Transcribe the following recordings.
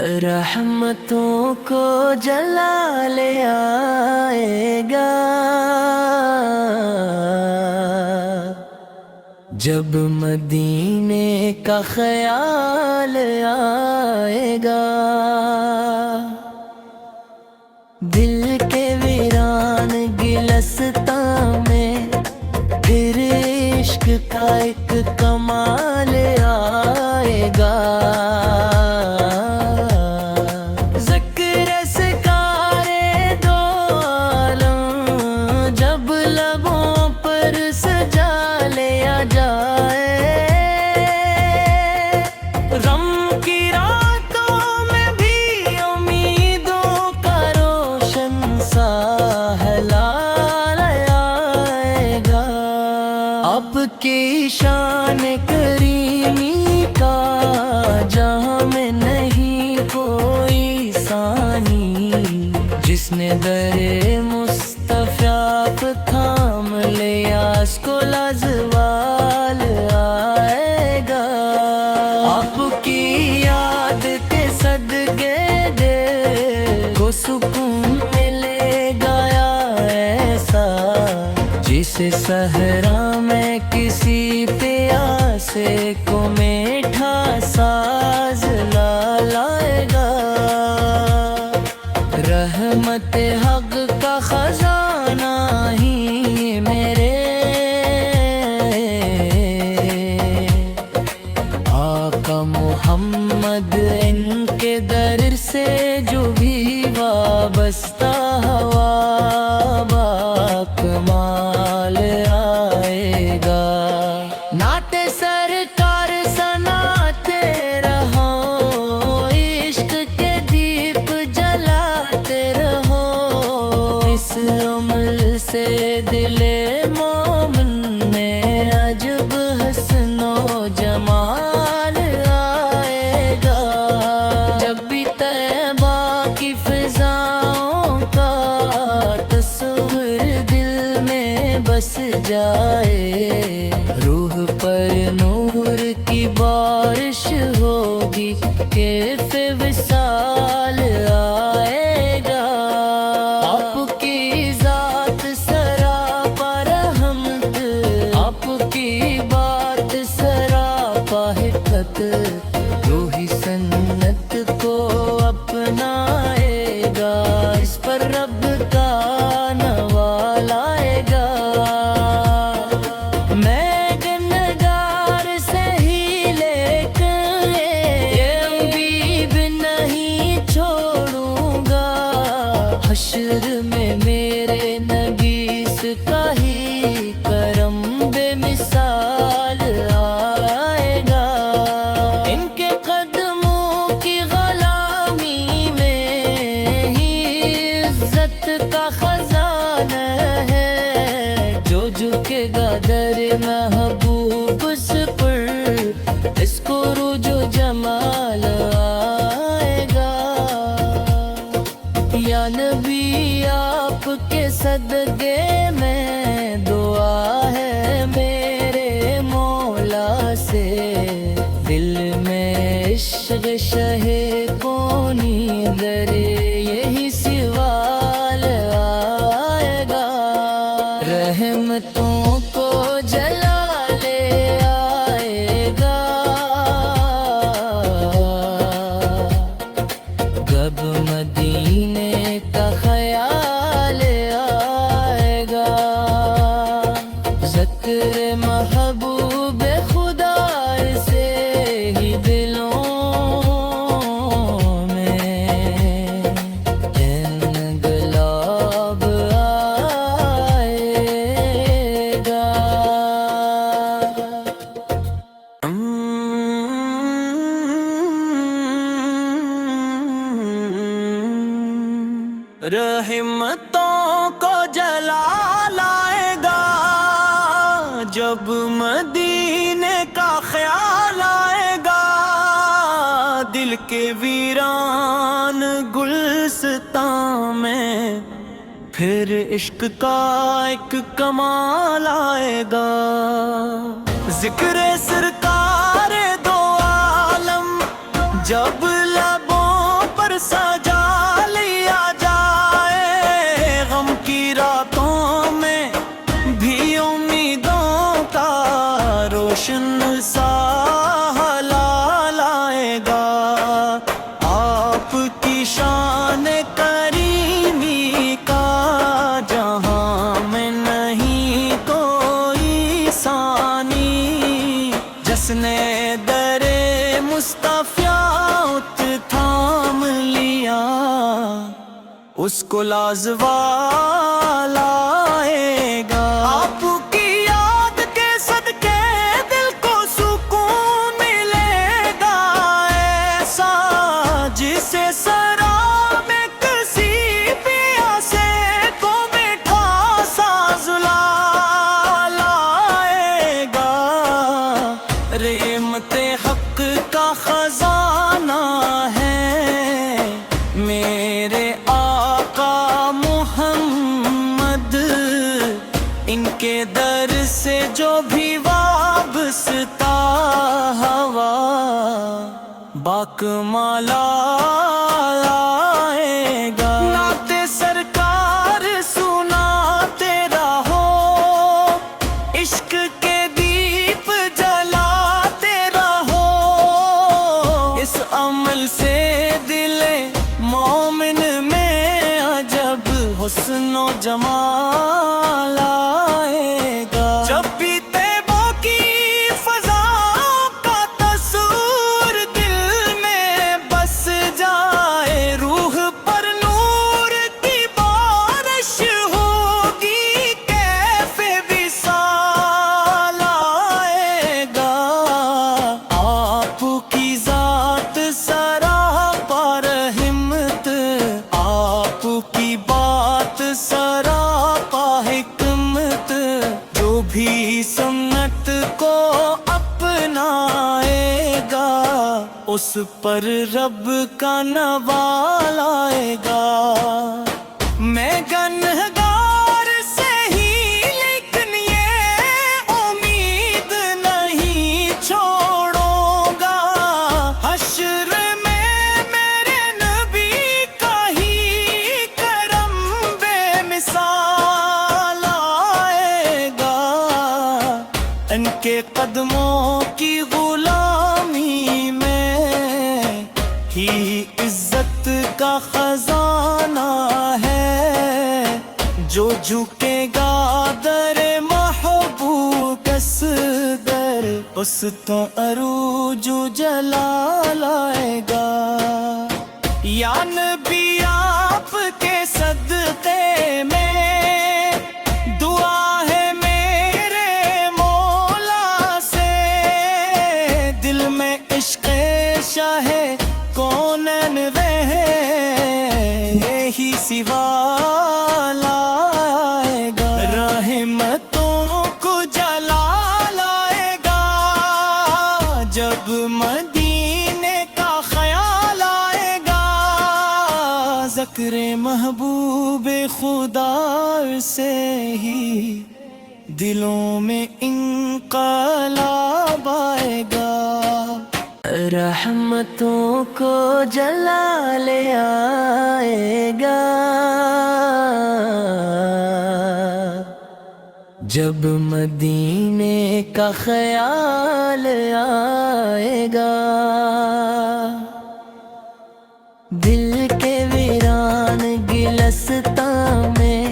رحمتوں کو جلا لے آئے گا جب مدینے کا خیال آئے گا۔ دل کے ویران گلستاں میں پھر عشق کا ایک کمال آئے گا۔ اب کی شان کریمی کا جہاں میں نہیں کوئی ثانی، جس نے در مصطفیٰ پہ تھام لیا اس کو لازوال آئے گا۔ آپ کی یاد کے صدقے دل کو سکون ملے گا ایسا، جسے صحرا میں کسی پیاسے کو میٹھا ساز لائے گا۔ رحمت حق کا خزانہ ہی میرے آقا محمد، ان کے در سے جو بھی وابستہ ہوا باکمال آئے گا۔ نعت سرکار سناتے رہو، عشق کے دیپ جلاتے رہو، اس عمل سے دل مومن میں عجب حسن و جمال آئے گا۔ جب بھی طیبہ کی فضاؤں کا تصور دل میں بس جائے، روح پر نور کی بارش ہوگی، کیف وصال آئے گا۔ آپ کی ذات سراپا رحمت، آپ کی بات سراپا حکمت، روحی سنت کو اپنائے گا، اس پر رب کا نوال آئے گا۔ میں گنگار سے ہی لے کر یہ امید نہیں چھوڑوں گا، حشر میں میرے نگیس کا ہی کرم بے مثال آئے گا۔ ان کے قدموں کی غلامی میں ہی عزت کا خزانہ ہے، جو جھکے گا در محبوب اس پر، اس کو روج و جمال آئے گا۔ یا نبی آپ کے صدقے میں دعا ہے میرے مولا سے، دل میں عشق شہ کونی در یہی سوال آئے گا۔ رحمتوں کو جلا لے آئے گا جب مدینے کا خیال آئے گا۔ ذکر محبوب خدا سے ہی دلوں میں انقلاب آئے گا۔ رحمتوں کو جلا لائے گا جب مدینے کا خیال آئے گا، دل کے ویران گلستاں میں پھر عشق کا ایک کمال آئے گا۔ ذکر سرکار دو عالم جب لبوں اس کو لازوال آئے گا۔ آپ کی یاد کے صدقے دل کو سکون ملے گا ایسا، جسے سراب میں کسی پیاسے کو میٹھا سا زلال آئے گا۔ رحمت حق کا خزانہ ہے میرے آقا محمد، ان کے در سے جو بھی وابستہ ہوا باک مالا آئے گا۔ نعت سرکار سناتے رہو، عشق کے دیپ جلاتے رہو، اس عمل سے دل مومن میں عجب حسن و جمال آئے گا۔ جب بھی طیبہ کی فضا کا تصور دل میں بس جائے، روح پر نور کی بارش ہوگی، کیف وصال آئے گا۔ آپ کی ذات سراپا رحمت، آپ کی بات سراپا حکمت، جو بھی سنت کو اپنائے گا اس پر رب کا نوال آئے گا۔ میں گنہگار سے ہی لیکن یہ امید نہیں چھوڑوں گا، حشر میں میرے نبی کا ہی کرم بے مثال آئے گا۔ ان کے قدموں کی غلامی میں ہی عزت کا خزانہ ہے، جو جھکے گا در محبوب کس در، اس تو عروج و جلال آئے گا۔ یا نبی آپ کے صدقے میں دعا ہے میرے مولا سے، دل میں عشق شاہ کونین رہے یہی سوال آئے گا۔ رحمتوں کو جلال آئے گا جب مدینے کا خیال آئے گا، ذکر محبوب خدا سے ہی دلوں میں انقلاب آئے گا۔ رحمتوں کو جلال آئے گا جب مدینے کا خیال آئے گا۔ دل کے ویران گلستاں میں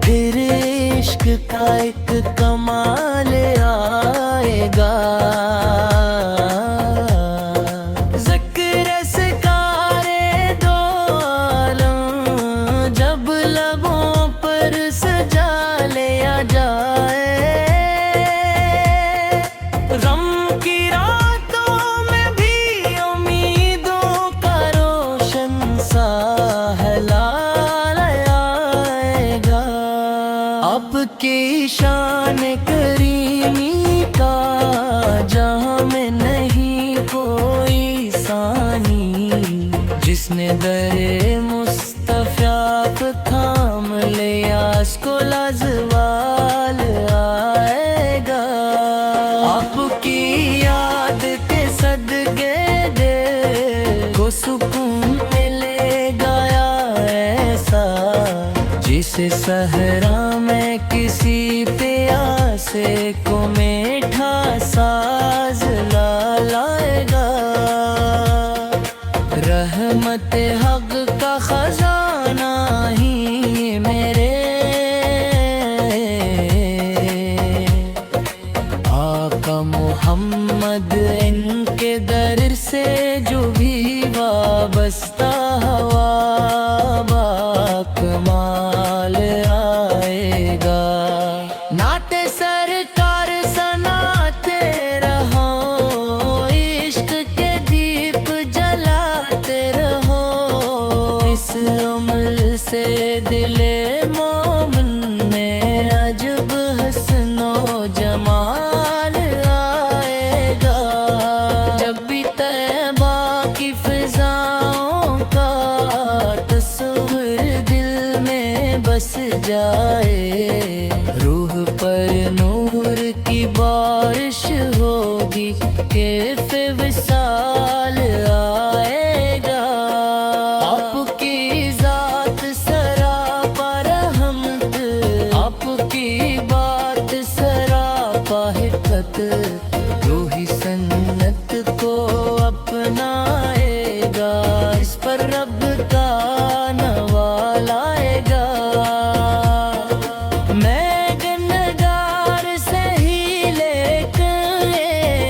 پھر عشق کا ایک کمال آئے گا۔ ذکر اسکار دو عالم جب لبوں پر سجا لیا جائے، غم کی راتوں میں بھی امیدوں کا روشن سا ہلال آئے گا۔ اب کی شان کریمی کا جہاں میں نہیں کوئی ثانی، جس نے در مصطفیٰ پہ تھام لیا اس کو لازوال آئے گا۔ آپ کی یاد کے صدقے دل کو سکون ملے گا ایسا، جسے صحرا میں کسی پیاسے کو میٹھا ساز لائے گا۔ رحمت حق کا خزانہ ہی میرے آقا محمد، ان کے در سے جو بھی وابستہ ہوا اس عمل سے دل مومن میں عجب حسن و جمال آئے گا، جب بھی طیبہ کی فضاؤں کا تصور دل میں بس جائے، روح پر نور کی بارش ہوگی، کیف وصال آئے گا۔ آپ کی ذات سراپا رحمت، آپ کی بات سراپا حکمت، روحی سنت کو اپنائے گا، اس پر رب کا نوال آئے گا۔ میں گنگار سے ہی لیکن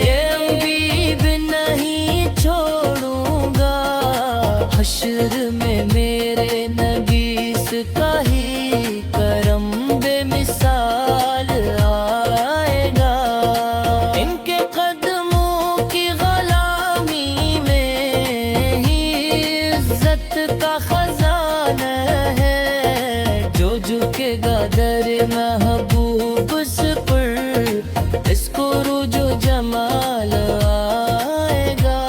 یہ امید نہیں چھوڑوں گا، حشر میں میرے نبیس کا ہی کرم بے مثال آئے گا۔ ان کے قدموں کی غلامی میں ہی عزت کا خزانہ ہے، جو جھکے گا در محبوب اس پر، اس کو عروج و جمال آئے گا۔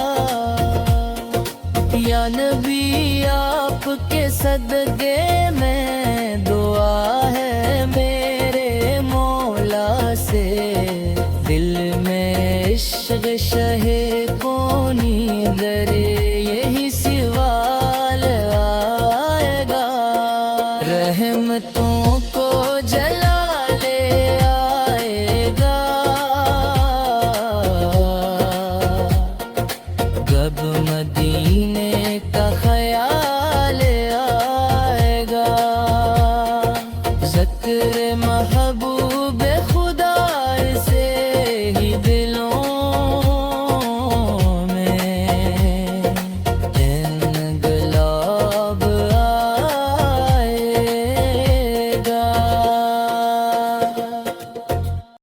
یا نبی آپ کے صدقے میں دعا ہے میرے مولا سے، دل میں عشق شہ کونی در یہی سوال آئے گا، رحمتوں کو جلا لے آئے گا، جب مدینے کا خیال